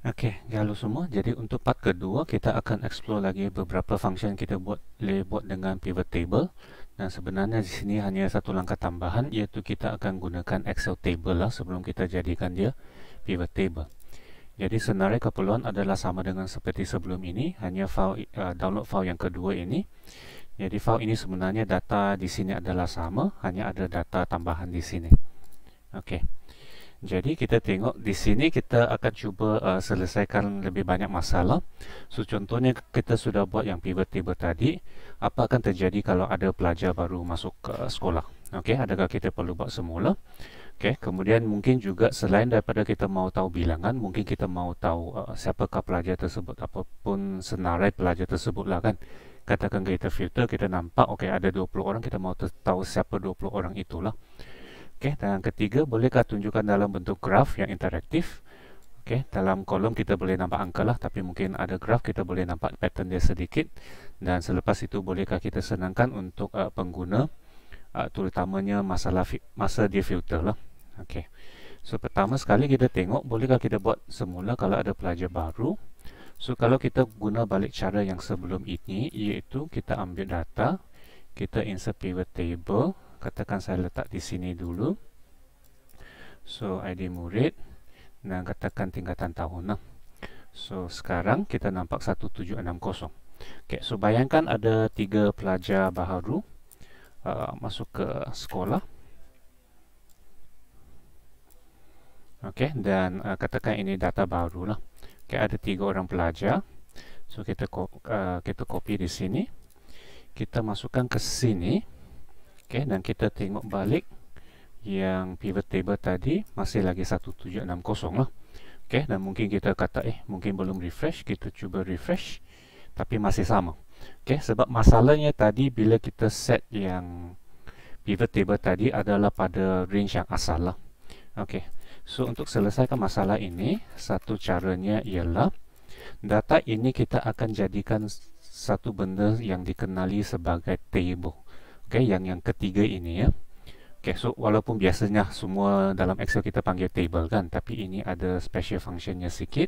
Okey, halo semua. Jadi untuk part kedua kita akan explore lagi beberapa function kita boleh buat dengan pivot table. Dan sebenarnya di sini hanya satu langkah tambahan, iaitu kita akan gunakan Excel table lah sebelum kita jadikan dia pivot table. Jadi sebenarnya keperluan adalah sama dengan seperti sebelum ini, hanya download file yang kedua ini. Jadi file ini sebenarnya data di sini adalah sama, hanya ada data tambahan di sini. Okey. Jadi kita tengok di sini kita akan cuba selesaikan lebih banyak masalah. So contohnya kita sudah buat yang pivot table tadi. Apa akan terjadi kalau ada pelajar baru masuk ke sekolah? Okey, adakah kita perlu buat semula? Okey, kemudian mungkin juga selain daripada kita mau tahu bilangan, mungkin kita mau tahu siapakah pelajar tersebut, apapun senarai pelajar tersebut lah kan. Katakan kita filter, kita nampak okey ada 20 orang, kita mau tahu siapa 20 orang itulah. Okey, dan ketiga, bolehkah tunjukkan dalam bentuk graf yang interaktif? Okey, dalam kolom kita boleh nampak angka lah, tapi mungkin ada graf kita boleh nampak pattern dia sedikit. Dan selepas itu bolehkah kita senangkan untuk pengguna, terutamanya masa dia filter lah. Okey. So pertama sekali kita tengok bolehkah kita buat semula kalau ada pelajar baru. So kalau kita guna balik cara yang sebelum ini, iaitu kita ambil data, kita insert pivot table. Katakan saya letak di sini dulu. So ID murid dan katakan tingkatan tahun lah. So sekarang kita nampak 1760. Okay, so bayangkan ada 3 pelajar baru masuk ke sekolah. Okay, dan katakan ini data baru lah. Okay, ada 3 orang pelajar. So kita copy di sini. Kita masukkan ke sini. Okay, dan kita tengok balik yang pivot table tadi masih lagi 1760 lah. Okay, dan mungkin kita kata mungkin belum refresh, kita cuba refresh tapi masih sama. Okay, sebab masalahnya tadi bila kita set yang pivot table tadi adalah pada range yang asal lah. Okay, so untuk selesaikan masalah ini, satu caranya ialah data ini kita akan jadikan satu benda yang dikenali sebagai table. Okay, yang ketiga ini ya. Okay, so walaupun biasanya semua dalam Excel kita panggil table kan, tapi ini ada special functionnya sikit.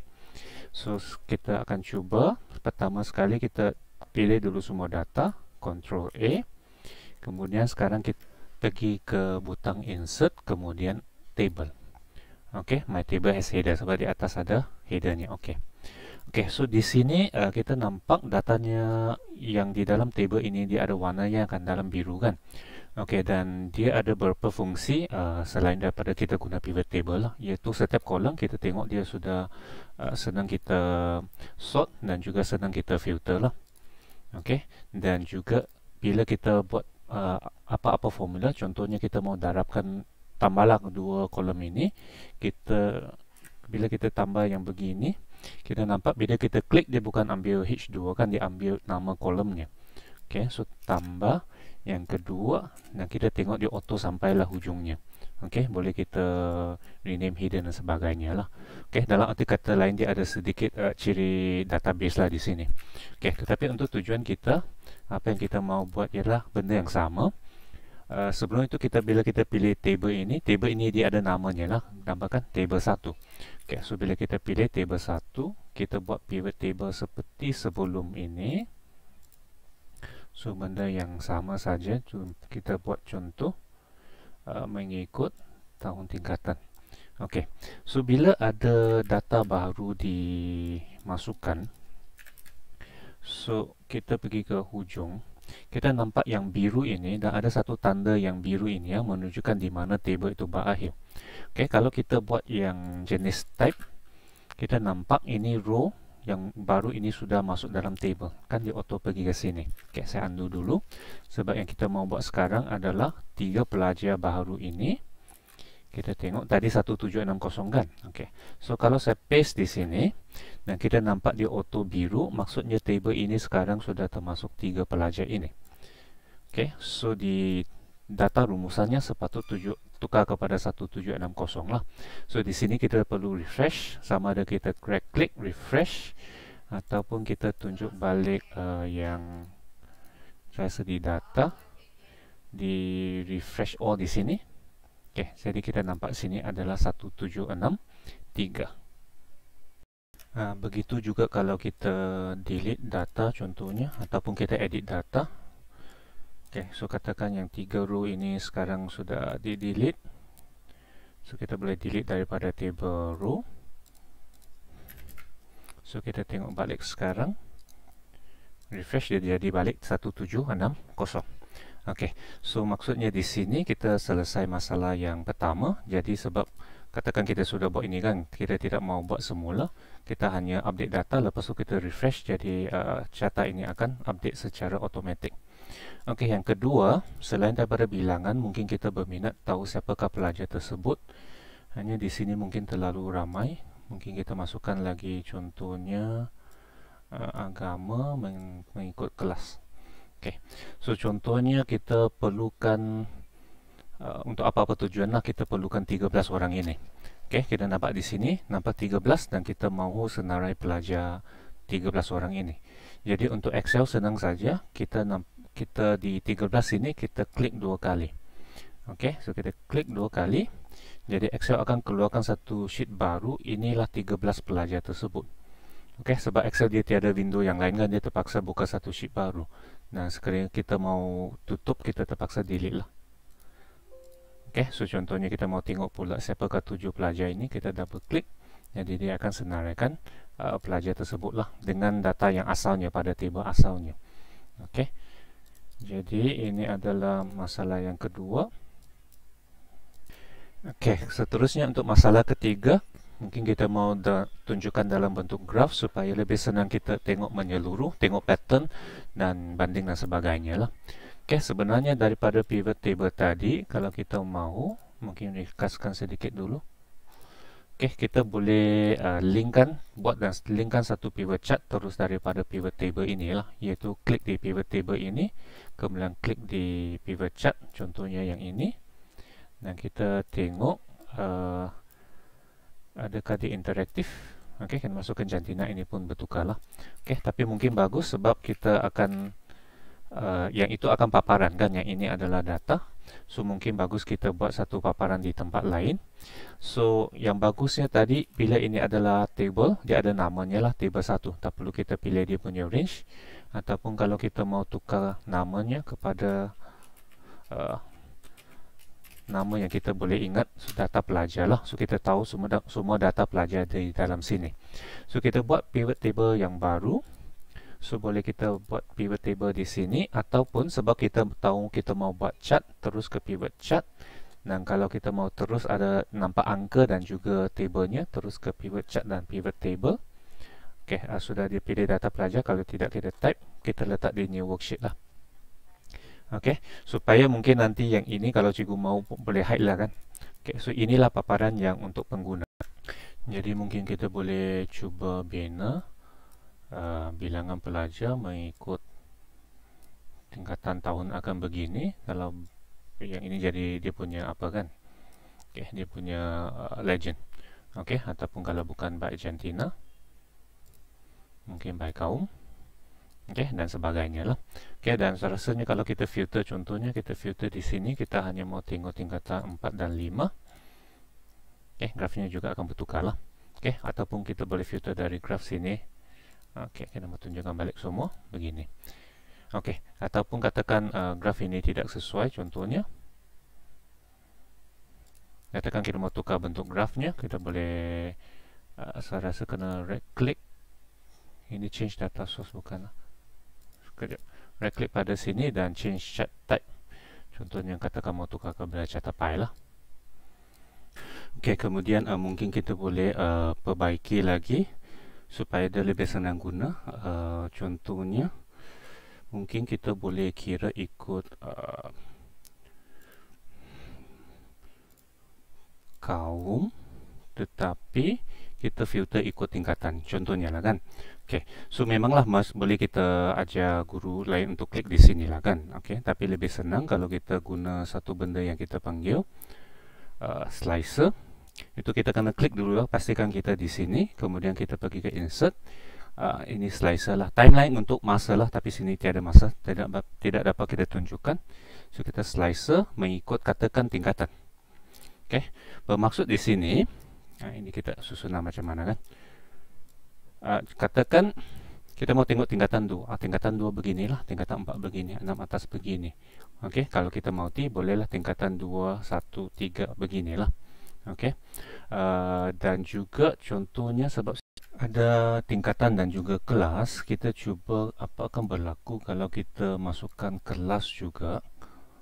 So kita akan cuba. Pertama sekali kita pilih dulu semua data, Ctrl A. Kemudian sekarang kita pergi ke butang insert, kemudian table. Okay, my table has header sebab di atas ada headernya. Okay. Okay, so di sini kita nampak datanya yang di dalam table ini dia ada warnanya kan dalam biru kan. Okey, dan dia ada beberapa fungsi selain daripada kita guna pivot table lah, iaitu setiap kolom kita tengok dia sudah senang kita sort dan juga senang kita filter lah. Okey, dan juga bila kita buat apa-apa formula, contohnya kita mau darabkan tambahlah dua kolom ini, bila kita tambah yang begini, kita nampak bila kita klik dia bukan ambil H2 kan, dia ambil nama kolomnya. Okey, so tambah yang kedua dan kita tengok dia auto sampailah hujungnya. Okey, boleh kita rename hidden dan sebagainya lah. Okey, dalam arti kata lain dia ada sedikit ciri database lah di sini. Okey, tetapi untuk tujuan kita, apa yang kita mau buat ialah benda yang sama. Sebelum itu bila kita pilih table ini dia ada namanya lah, gambarkan table 1. Okey, so bila kita pilih table 1, kita buat pivot table seperti sebelum ini. So benda yang sama saja, kita buat contoh mengikut tahun tingkatan. Okey, so bila ada data baru dimasukkan, so kita pergi ke hujung, kita nampak yang biru ini dan ada satu tanda yang biru ini yang menunjukkan di mana table itu berakhir. Okey, kalau kita buat yang jenis type, kita nampak ini row yang baru ini sudah masuk dalam table kan, dia auto pergi ke sini. Okay, saya undo dulu sebab yang kita mau buat sekarang adalah 3 pelajar baru ini. Kita tengok tadi 1760 kan. Okay, so kalau saya paste di sini dan kita nampak dia auto biru, maksudnya table ini sekarang sudah termasuk 3 pelajar ini. Okay, so di data rumusannya sepatutnya tukar kepada 1760 lah. So di sini kita perlu refresh, sama ada kita klik refresh ataupun kita tunjuk balik yang rasa di data di refresh all di sini. Okey, jadi kita nampak sini adalah 1763. Begitu juga kalau kita delete data contohnya, ataupun kita edit data. So katakan yang 3 row ini sekarang sudah di-delete. So kita boleh delete daripada table row. So kita tengok balik sekarang. Refresh, dia jadi balik 1760. So maksudnya di sini kita selesai masalah yang pertama. Jadi sebab katakan kita sudah buat ini kan, kita tidak mau buat semula, kita hanya update data, lepas tu kita refresh, jadi data ini akan update secara automatik. Yang kedua, selain daripada bilangan, mungkin kita berminat tahu siapakah pelajar tersebut. Hanya di sini mungkin terlalu ramai, mungkin kita masukkan lagi contohnya agama mengikut kelas. So contohnya kita perlukan untuk apa-apa tujuan lah, kita perlukan 13 orang ini. Kita nampak di sini, nampak 13, dan kita mahu senarai pelajar 13 orang ini. Jadi untuk Excel senang saja, kita di 13 ini kita klik 2 kali. So kita klik 2 kali, jadi Excel akan keluarkan satu sheet baru. Inilah 13 pelajar tersebut. Sebab Excel dia tiada window yang lain kan, dia terpaksa buka satu sheet baru. Nah, sekiranya kita mau tutup, kita terpaksa delete lah. So contohnya kita mau tengok pula siapakah 7 pelajar ini, kita double klik, jadi dia akan senaraikan pelajar tersebut lah dengan data yang asalnya pada table asalnya. Jadi ini adalah masalah yang kedua. Seterusnya untuk masalah ketiga, mungkin kita mau tunjukkan dalam bentuk graf supaya lebih senang kita tengok menyeluruh, tengok pattern dan banding dan sebagainya lah. Sebenarnya daripada pivot table tadi, kalau kita mau, mungkin ringkaskan sedikit dulu. Kita boleh linkkan satu pivot chart terus daripada pivot table ini lah, iaitu klik di pivot table ini, kemudian klik di pivot chart, contohnya yang ini, dan kita tengok adakah dia interaktif. Kita masukkan jantina, ini pun bertukar lah. Tapi mungkin bagus sebab kita akan yang itu akan paparan kan, yang ini adalah data. So mungkin bagus kita buat satu paparan di tempat lain. So yang bagusnya tadi, bila ini adalah table, dia ada namanya lah, table 1. Tak perlu kita pilih dia punya range. Ataupun kalau kita mau tukar namanya kepada nama yang kita boleh ingat, data pelajar lah. So kita tahu semua data pelajar di dalam sini. So kita buat pivot table yang baru. So boleh kita buat pivot table di sini, ataupun sebab kita tahu kita mau buat chart, terus ke pivot chart. Dan kalau kita mau terus ada nampak angka dan juga tablenya, terus ke pivot chart dan pivot table. Sudah dipilih data pelajar, kalau tidak kita type, kita letak di new worksheet lah. Supaya mungkin nanti yang ini kalau cikgu mau boleh hide lah kan. So inilah paparan yang untuk pengguna. Jadi mungkin kita boleh cuba bina bilangan pelajar mengikut tingkatan tahun akan begini. Kalau yang ini jadi dia punya apa kan, dia punya legend. Ataupun kalau bukan by jantina, mungkin by kaum, dan sebagainya lah. Dan rasanya kalau kita filter, contohnya kita filter di sini, kita hanya mau tengok tingkatan 4 dan 5. Grafnya juga akan bertukar lah. Ataupun kita boleh filter dari graf sini. Kita mau tunjukkan balik semua begini. Ataupun katakan graf ini tidak sesuai, contohnya katakan kita mau tukar bentuk grafnya, kita boleh saya rasa kena right click, ini change data source bukan, right click pada sini dan change chart type, contohnya katakan mau tukar ke belajar tapai lah. Kemudian mungkin kita boleh perbaiki lagi supaya dia lebih senang guna. Contohnya mungkin kita boleh kira ikut kaum, tetapi kita filter ikut tingkatan, contohnya lah kan. So memanglah boleh kita ajar guru lain untuk klik di sini lah kan. Tapi lebih senang kalau kita guna satu benda yang kita panggil slicer. Itu kita kena klik dulu lah, pastikan kita di sini, kemudian kita pergi ke insert. Ini slicer lah, timeline untuk masa lah, tapi sini tiada masa, tidak dapat kita tunjukkan. So kita slicer mengikut katakan tingkatan. Bermaksud di sini, ini kita susunan macam mana kan. katakan kita mau tengok tingkatan 2. Tingkatan 2 beginilah, tingkatan 4 begini, 6 atas begini. Okey, kalau kita mau bolehlah tingkatan 2, 1, 3 beginilah. Okey. Dan juga contohnya sebab ada tingkatan dan juga kelas, kita cuba apa akan berlaku kalau kita masukkan kelas juga.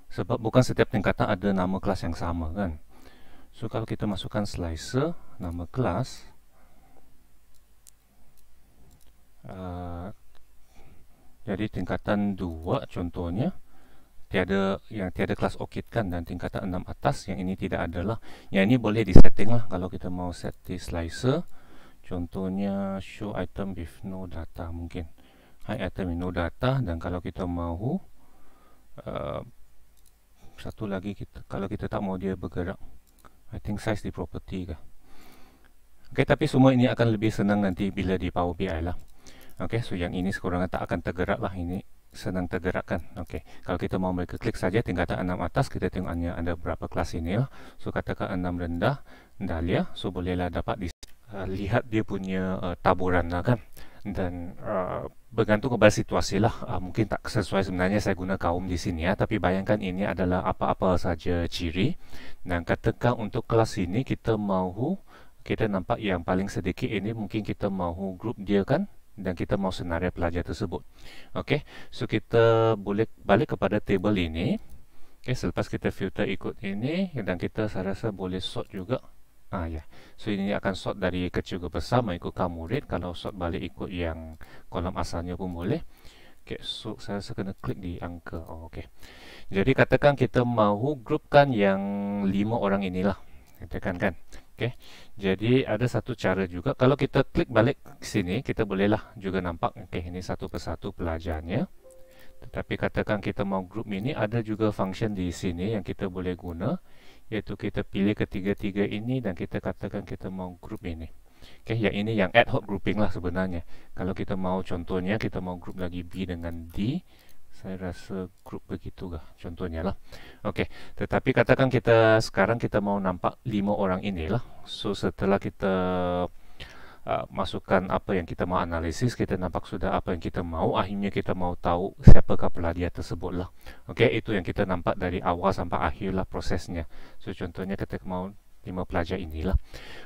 Sebab bukan setiap tingkatan ada nama kelas yang sama kan. So kalau kita masukkan slicer nama kelas, jadi tingkatan 2 contohnya tiada kelas ORCID kan, dan tingkatan 6 atas yang ini tidak adalah. Yang ini boleh disetting lah kalau kita mau set di slicer. Contohnya show item with no data, mungkin hide item with no data. Dan kalau kita mahu satu lagi, kalau kita tak mau dia bergerak, I think size di property kah. Okay, tapi semua ini akan lebih senang nanti bila di Power BI lah. Okay, so yang ini sekurang tak akan tergerak lah, ini senang tergerakkan. Okay, kalau kita mau mereka klik saja tingkatan 6 atas, kita tengok hanya ada berapa kelas ini lah. So katakan 6 rendah, Dahlia, so bolehlah dapat lihat dia punya taburan lah kan. Dan bergantung kepada situasi lah, mungkin tak sesuai sebenarnya saya guna kaum di sini ya, tapi bayangkan ini adalah apa-apa saja ciri. Dan katakan untuk kelas ini kita mahu, kita nampak yang paling sedikit ini mungkin kita mahu group dia kan, dan kita mau senarai pelajar tersebut. Okey, so kita boleh balik kepada table ini. Okey, selepas kita filter ikut ini, dan kita saya rasa boleh sort juga. Ya. So ini akan sort dari kecil ke besar mengikutkan murid. Kalau sort balik ikut yang kolom asalnya pun boleh. Okey, so saya rasa kena klik di angka. Okey. Jadi katakan kita mahu grupkan yang 5 orang inilah. Katakan kan. Okey. Jadi ada satu cara juga, kalau kita klik balik ke sini, kita bolehlah juga nampak okey, ini satu persatu pelajarnya. Tetapi katakan kita mau group ini, ada juga function di sini yang kita boleh guna, iaitu kita pilih ketiga-tiga ini dan kita katakan kita mau group ini. Okey, yang ini yang ad hoc grouping lah sebenarnya. Kalau kita mau contohnya kita mau group lagi B dengan D, saya rasa grup begitu kah contohnya lah. Okey, tetapi katakan kita sekarang kita mau nampak 5 orang inilah. So setelah kita masukkan apa yang kita mau analisis, kita nampak sudah apa yang kita mau, akhirnya kita mau tahu siapakah pelajar tersebut lah. Okey, itu yang kita nampak dari awal sampai akhir lah prosesnya. So contohnya kita mau 5 pelajar inilah.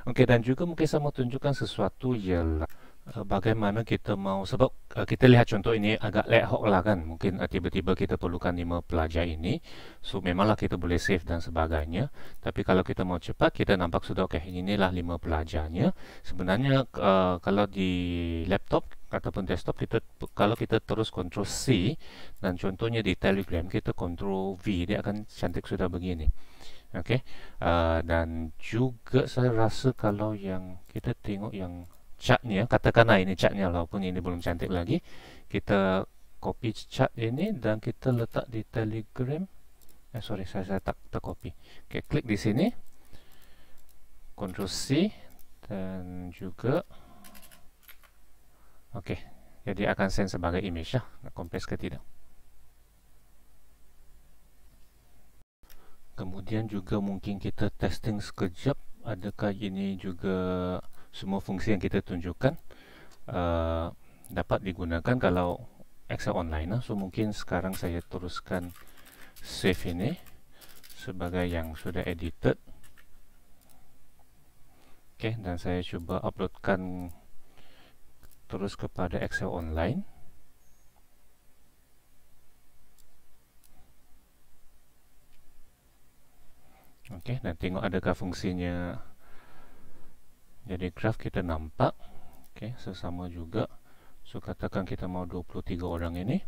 Okey, dan juga mungkin saya mau tunjukkan sesuatu ialah bagaimana kita mau, sebab kita lihat contoh ini agak ad hoc lah kan, mungkin tiba-tiba kita perlukan 5 pelajar ini, so memanglah kita boleh save dan sebagainya. Tapi kalau kita mau cepat, kita nampak sudah okey, inilah 5 pelajarnya. Sebenarnya kalau di laptop ataupun desktop, kalau kita terus Ctrl C dan contohnya di Telegram kita Ctrl V, dia akan cantik sudah begini. Okey, dan juga saya rasa kalau yang kita tengok yang chartnya, katakanlah ini chartnya, walaupun ini belum cantik lagi, kita copy chart ini dan kita letak di Telegram. Sorry, saya tak tercopy. Okey, klik di sini, Ctrl C dan juga okey, jadi akan send sebagai image lah, nak compress ke tidak. Kemudian juga mungkin kita testing sekejap, adakah ini juga semua fungsi yang kita tunjukkan dapat digunakan kalau Excel online lah. So mungkin sekarang saya teruskan save ini sebagai yang sudah edited. Okey, dan saya cuba uploadkan terus kepada Excel online. Okey, dan tengok adakah fungsinya. Jadi graf kita nampak. Okey, sesama juga. So katakan kita mau 23 orang ini.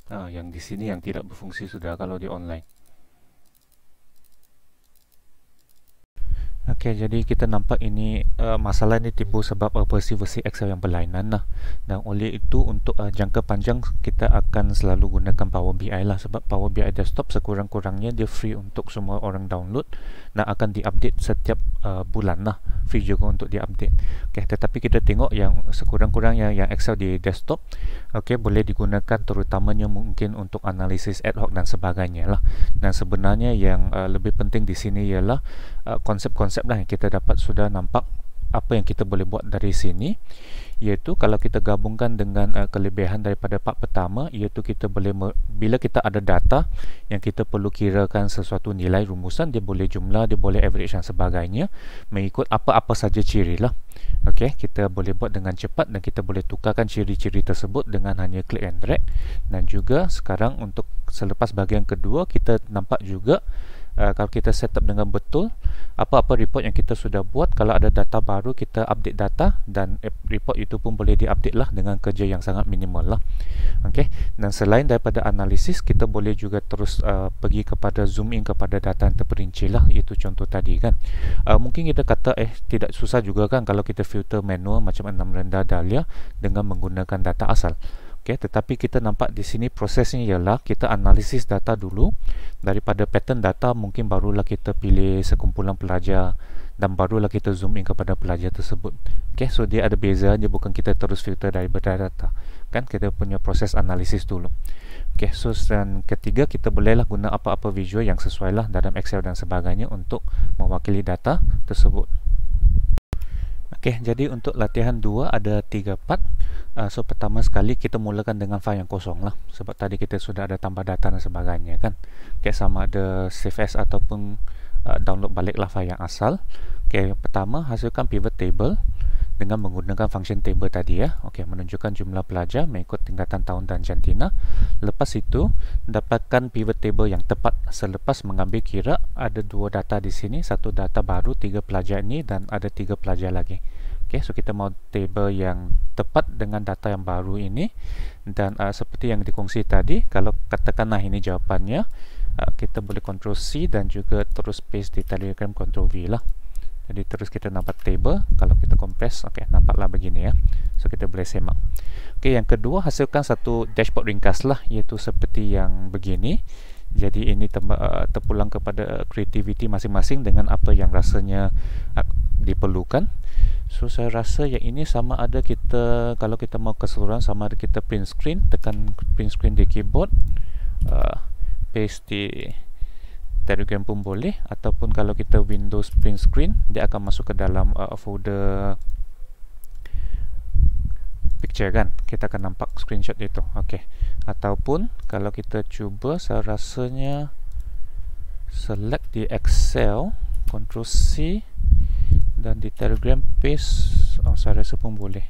Yang di sini yang tidak berfungsi sudah kalau di online. Okey, jadi kita nampak ini masalah ini timbul sebab versi Excel yang berlainan lah. Dan oleh itu untuk jangka panjang kita akan selalu gunakan Power BI lah, sebab Power BI desktop sekurang-kurangnya dia free untuk semua orang download dan akan diupdate setiap bulan lah free juga untuk di-update. Okey, tetapi kita tengok yang sekurang-kurangnya yang Excel di desktop, okey, boleh digunakan terutamanya mungkin untuk analisis ad hoc dan sebagainya lah. Dan sebenarnya yang lebih penting di sini ialah konsep-konsep lah yang kita dapat sudah nampak apa yang kita boleh buat dari sini, iaitu kalau kita gabungkan dengan kelebihan daripada part pertama, iaitu kita boleh bila kita ada data yang kita perlu kirakan sesuatu nilai rumusan, dia boleh jumlah, dia boleh average dan sebagainya mengikut apa-apa saja ciri lah. Okey, kita boleh buat dengan cepat dan kita boleh tukarkan ciri-ciri tersebut dengan hanya click and drag. Dan juga sekarang untuk selepas bahagian kedua, kita nampak juga kalau kita setup dengan betul apa-apa report yang kita sudah buat, kalau ada data baru kita update data, dan report itu pun boleh diupdate lah dengan kerja yang sangat minimal lah. Okey, dan selain daripada analisis, kita boleh juga terus pergi kepada zoom in kepada data yang terperinci lah, itu contoh tadi kan. Mungkin kita kata tidak susah juga kan kalau kita filter manual macam 6 rendah Dahlia dengan menggunakan data asal. Okay, tetapi kita nampak di sini prosesnya ialah kita analisis data dulu. Daripada pattern data mungkin barulah kita pilih sekumpulan pelajar dan barulah kita zoom in kepada pelajar tersebut. Okay, so dia ada beza, dia bukan kita terus filter daripada data kan, kita punya proses analisis dulu. Okay, so dan ketiga, kita bolehlah guna apa-apa visual yang sesuai lah dalam Excel dan sebagainya untuk mewakili data tersebut. Okey, jadi untuk latihan 2 ada 3 part. So pertama sekali kita mulakan dengan file yang kosong lah, sebab tadi kita sudah ada tambah data dan sebagainya kan. Okey, sama ada save as ataupun download baliklah file yang asal. Okey, pertama hasilkan pivot table dengan menggunakan function table tadi ya. Okey, menunjukkan jumlah pelajar mengikut tingkatan tahun dan jantina. Lepas itu dapatkan pivot table yang tepat selepas mengambil kira ada 2 data di sini, satu data baru 3 pelajar ini dan ada 3 pelajar lagi. Okey, so kita mau table yang tepat dengan data yang baru ini, dan seperti yang dikongsi tadi, kalau katakanlah ini jawapannya, kita boleh Ctrl C dan juga terus paste di Telegram Ctrl V lah. Jadi terus kita nampak table, kalau kita compress, okey, nampaklah begini ya. So kita boleh semak. Okey, yang kedua hasilkan satu dashboard ringkas lah, iaitu seperti yang begini. Jadi ini terpulang kepada creativity masing-masing dengan apa yang rasanya diperlukan. So saya rasa yang ini sama ada kita, kalau kita mau keseluruhan, sama ada kita print screen, tekan print screen di keyboard, paste di Telegram pun boleh, ataupun kalau kita Windows print screen, dia akan masuk ke dalam folder picture kan, kita akan nampak screenshot itu. Okey, ataupun kalau kita cuba, saya rasanya select di Excel, Ctrl C, dan di Telegram paste, saya rasa pun boleh.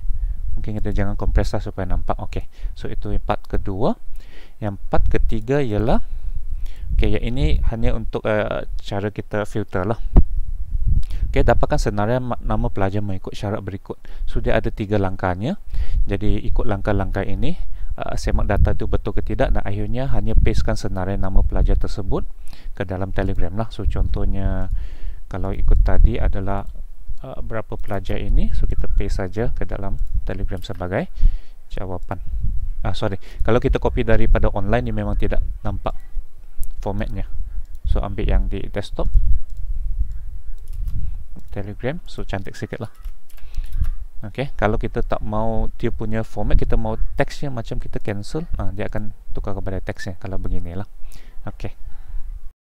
Mungkin kita jangan compress lah supaya nampak. Okey, so itu part kedua. Yang part ketiga ialah, okey, yang ini hanya untuk cara kita filter lah. Okey, dapatkan senarai nama pelajar mengikut syarat berikut. So dia ada 3 langkahnya. Jadi ikut langkah-langkah ini, semak data itu betul ke tidak, dan akhirnya hanya pastekan senarai nama pelajar tersebut ke dalam Telegram lah. So contohnya kalau ikut tadi adalah berapa pelajar ini, so kita paste saja ke dalam Telegram sebagai jawapan. Kalau kita copy daripada online, ini memang tidak nampak formatnya. So ambil yang di desktop Telegram, so cantik sikit lah. Okey, kalau kita tak mau dia punya format, kita mau teksnya macam kita cancel, dia akan tukar kepada teksnya kalau beginilah. Okey.